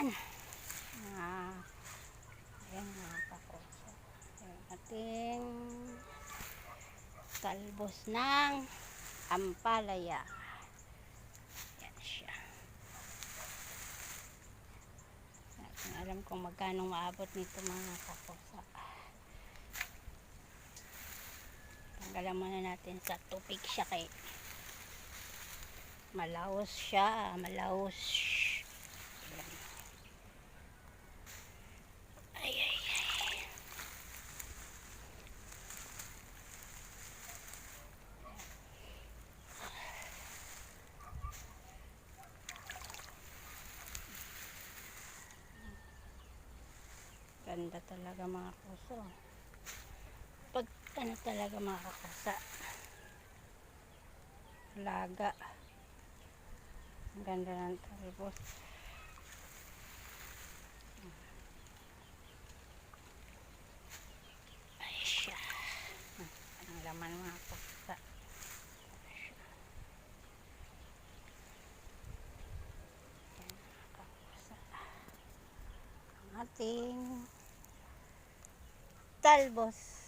Yan. Ayan mga kakoso. Ayan ating talbos ng ampalaya. Yan siya. Natin alam kung magkano maabot nito mga kakoso. Tanggalan muna natin sa tubig siya kay malaos siya. Malaos. Ayan. Ay. Ganda talaga mga kuso. Pag ano talaga mga kakasa. Laga. Ang ganda ng talbos. Ay siya. Ang laman mga kakasa. Yan mga kakasa. Ang ating talbos.